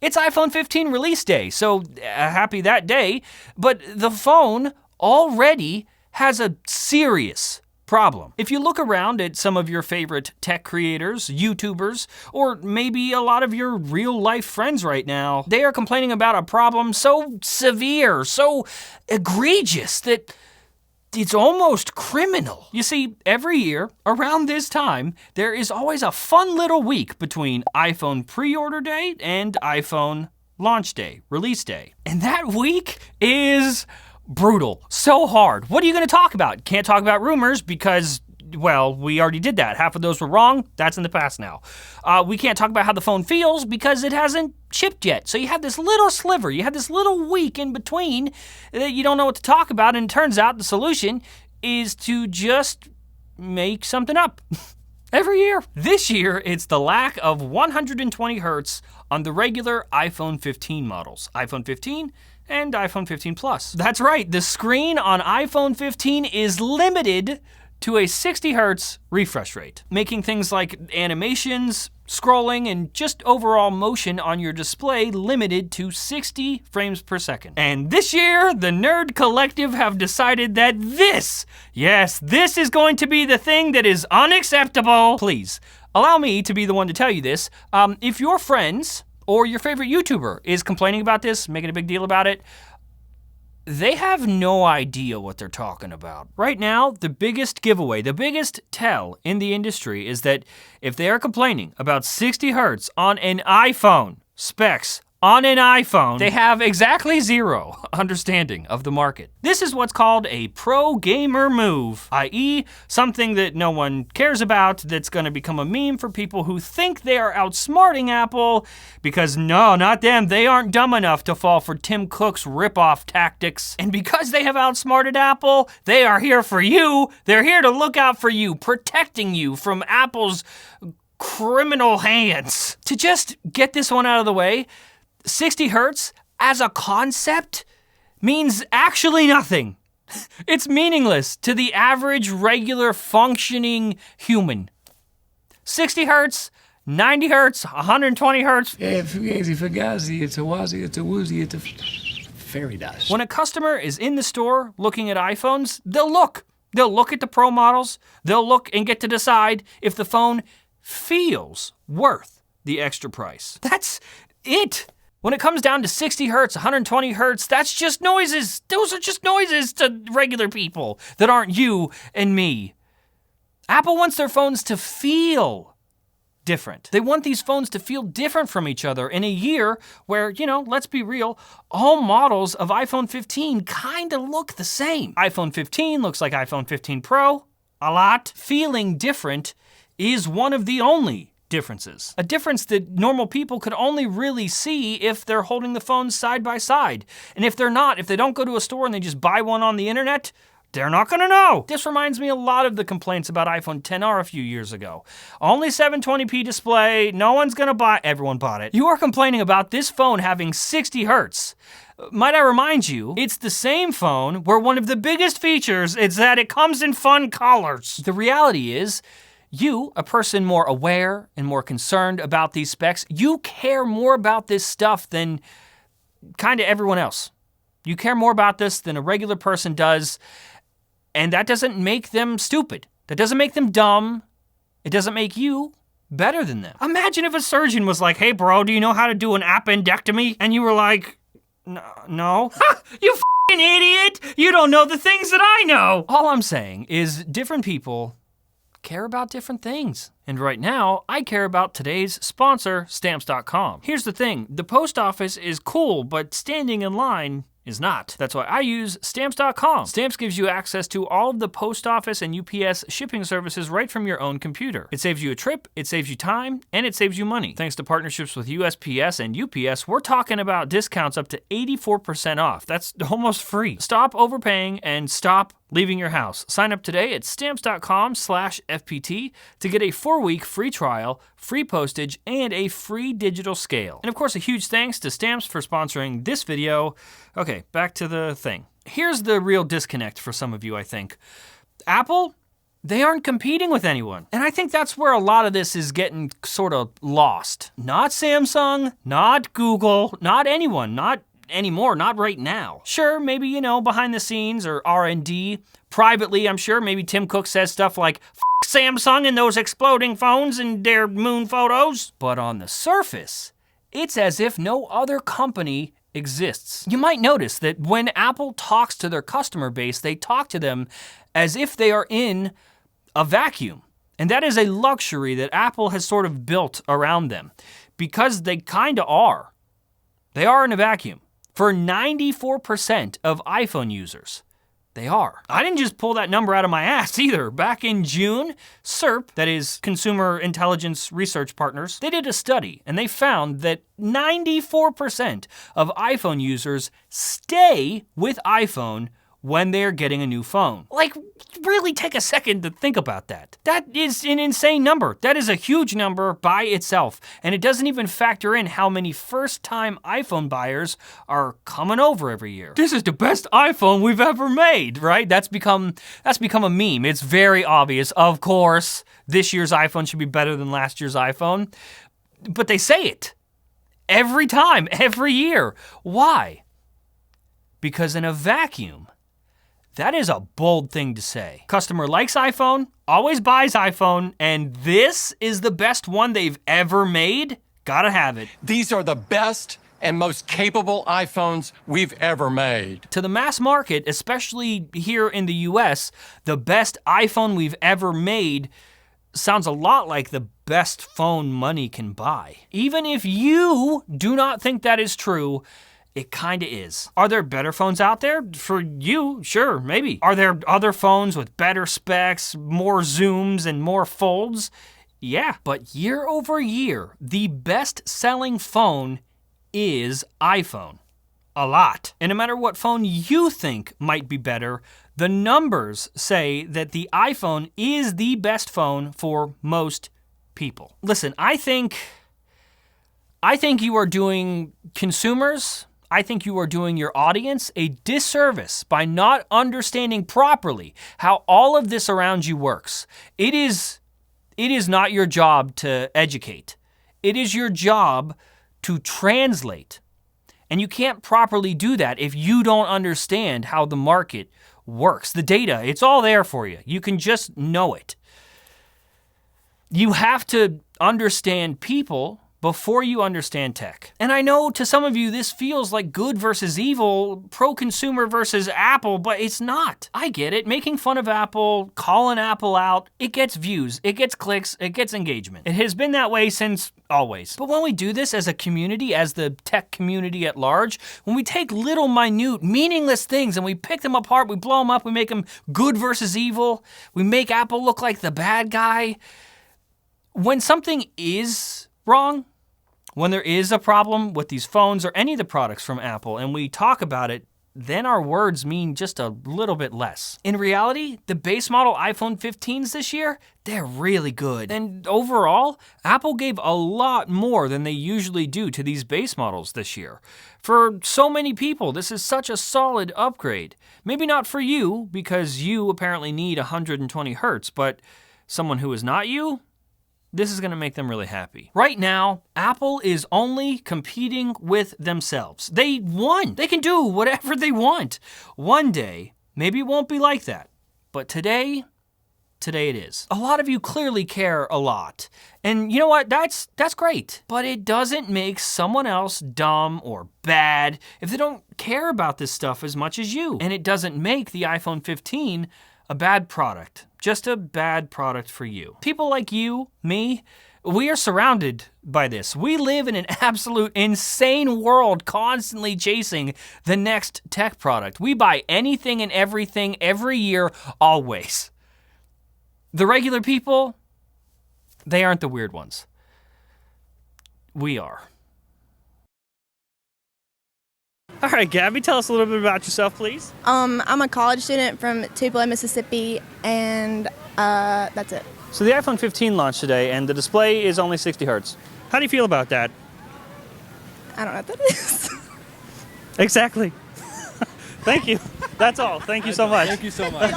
It's iPhone 15 release day, so happy that day, but the phone already has a serious problem. If you look around at some of your favorite tech creators, YouTubers, or maybe a lot of your real-life friends right now, they are complaining about a problem so severe, so egregious that it's almost criminal. You see, every year, around this time, there is always a fun little week between iPhone pre-order date and iPhone launch day, release day. And that week is brutal, so hard. What are you gonna talk about? Can't talk about rumors because, well, we already did that. Half of those were wrong, that's in the past now. We can't talk about how the phone feels because it hasn't shipped yet. So you have this little sliver, you have this little week in between that you don't know what to talk about, and it turns out the solution is to just make something up. Every year. This year, it's the lack of 120 hertz on the regular iPhone 15 models. iPhone 15 and iPhone 15 Plus. That's right, the screen on iPhone 15 is limited to a 60 hertz refresh rate, making things like animations, scrolling, and just overall motion on your display limited to 60 frames per second. And this year, the Nerd Collective have decided that this is going to be the thing that is unacceptable. Please, allow me to be the one to tell you this. If your friends or your favorite YouTuber is complaining about this, making a big deal about it, they have no idea what they're talking about. Right now, the biggest giveaway, the biggest tell in the industry is that if they are complaining about 60 hertz on an iPhone, specs on an iPhone, they have exactly zero understanding of the market. This is what's called a pro gamer move, i.e. something that no one cares about that's gonna become a meme for people who think they are outsmarting Apple because no, not them, they aren't dumb enough to fall for Tim Cook's ripoff tactics. And because they have outsmarted Apple, they are here for you. They're here to look out for you, protecting you from Apple's criminal hands. To just get this one out of the way, 60 hertz as a concept means actually nothing. It's meaningless to the average, regular, functioning human. 60 hertz, 90 hertz, 120 hertz. Fugazi, fugazi, it's a wazi, it's a woozy, it's a fairy dust. When a customer is in the store looking at iPhones, they'll look. They'll look at the Pro models, they'll look and get to decide if the phone feels worth the extra price. That's it. When it comes down to 60 hertz, 120 hertz, that's just noises. Those are just noises to regular people that aren't you and me. Apple wants their phones to feel different. They want these phones to feel different from each other in a year where, let's be real, all models of iPhone 15 kind of look the same. iPhone 15 looks like iPhone 15 Pro a lot. Feeling different is one of the only differences. A difference that normal people could only really see if they're holding the phones side by side. And if they're not, if they don't go to a store and they just buy one on the internet, they're not gonna know. This reminds me a lot of the complaints about iPhone XR a few years ago. Only 720p display, no one's gonna buy, everyone bought it. You are complaining about this phone having 60 hertz. Might I remind you, it's the same phone where one of the biggest features is that it comes in fun colors. The reality is, you, a person more aware and more concerned about these specs, you care more about this stuff than kind of everyone else. You care more about this than a regular person does, and that doesn't make them stupid. That doesn't make them dumb. It doesn't make you better than them. Imagine if a surgeon was like, hey bro, do you know how to do an appendectomy? And you were like, no. You f***ing idiot! You don't know the things that I know! All I'm saying is different people care about different things. And right now, I care about today's sponsor, Stamps.com. Here's the thing, the post office is cool, but standing in line is not. That's why I use Stamps.com. Stamps gives you access to all of the post office and UPS shipping services right from your own computer. It saves you a trip, it saves you time, and it saves you money. Thanks to partnerships with USPS and UPS, we're talking about discounts up to 84% off. That's almost free. Stop overpaying and stop leaving your house. Sign up today at stamps.com/FPT to get a 4-week free trial, free postage, and a free digital scale. And of course, a huge thanks to Stamps for sponsoring this video. Okay, back to the thing. Here's the real disconnect for some of you, I think. Apple They aren't competing with anyone. And I think that's where a lot of this is getting sort of lost. Not Samsung, not Google, not anyone, not anymore, not right now. Sure, maybe, you know, behind the scenes or R&D, privately, I'm sure, maybe Tim Cook says stuff like, F Samsung and those exploding phones and their moon photos. But on the surface, it's as if no other company exists. You might notice that when Apple talks to their customer base, they talk to them as if they are in a vacuum. And that is a luxury that Apple has sort of built around them because they kind of are. They are in a vacuum. For 94% of iPhone users, they are. I didn't just pull that number out of my ass either. Back in June, CIRP, that is Consumer Intelligence Research Partners, they did a study and they found that 94% of iPhone users stay with iPhone when they're getting a new phone. Like, really take a second to think about that. That is an insane number. That is a huge number by itself. And it doesn't even factor in how many first-time iPhone buyers are coming over every year. This is the best iPhone we've ever made, right? That's become a meme. It's very obvious. Of course, this year's iPhone should be better than last year's iPhone. But they say it every time, every year. Why? Because in a vacuum, that is a bold thing to say. Customer likes iPhone, always buys iPhone, and this is the best one they've ever made? Gotta have it. These are the best and most capable iPhones we've ever made. To the mass market, especially here in the US, the best iPhone we've ever made sounds a lot like the best phone money can buy. Even if you do not think that is true, it kinda is. Are there better phones out there? For you, sure, maybe. Are there other phones with better specs, more zooms, and more folds? Yeah, but year over year, the best-selling phone is iPhone. A lot. And no matter what phone you think might be better, the numbers say that the iPhone is the best phone for most people. Listen, I think you are doing consumers, I think you are doing your audience a disservice by not understanding properly how all of this around you works. It is not your job to educate. It is your job to translate. And you can't properly do that if you don't understand how the market works. The data, it's all there for you. You can just know it. You have to understand people before you understand tech. And I know to some of you this feels like good versus evil, pro-consumer versus Apple, but it's not. I get it. Making fun of Apple, calling Apple out, it gets views, it gets clicks, it gets engagement. It has been that way since always. But when we do this as a community, as the tech community at large, when we take little minute, meaningless things and we pick them apart, we blow them up, we make them good versus evil, we make Apple look like the bad guy, when something is wrong, when there is a problem with these phones or any of the products from Apple and we talk about it, then our words mean just a little bit less. In reality, the base model iPhone 15s this year, they're really good. And overall, Apple gave a lot more than they usually do to these base models this year. For so many people, this is such a solid upgrade. Maybe not for you, because you apparently need 120 hertz, but someone who is not you, this is gonna make them really happy. Right now, Apple is only competing with themselves. They won. They can do whatever they want. One day, maybe it won't be like that. But today it is. A lot of you clearly care a lot. And you know what? That's great. But it doesn't make someone else dumb or bad if they don't care about this stuff as much as you. And it doesn't make the iPhone 15 a bad product. Just a bad product for you. People like you, me, we are surrounded by this. We live in an absolute insane world constantly chasing the next tech product. We buy anything and everything every year, always. The regular people, they aren't the weird ones. We are. All right, Gabby, tell us a little bit about yourself, please. I'm a college student from Tupelo, Mississippi, and that's it. So the iPhone 15 launched today, and the display is only 60 hertz. How do you feel about that? I don't know what that is. Exactly. Thank you. That's all. Thank you so much. Thank you so much.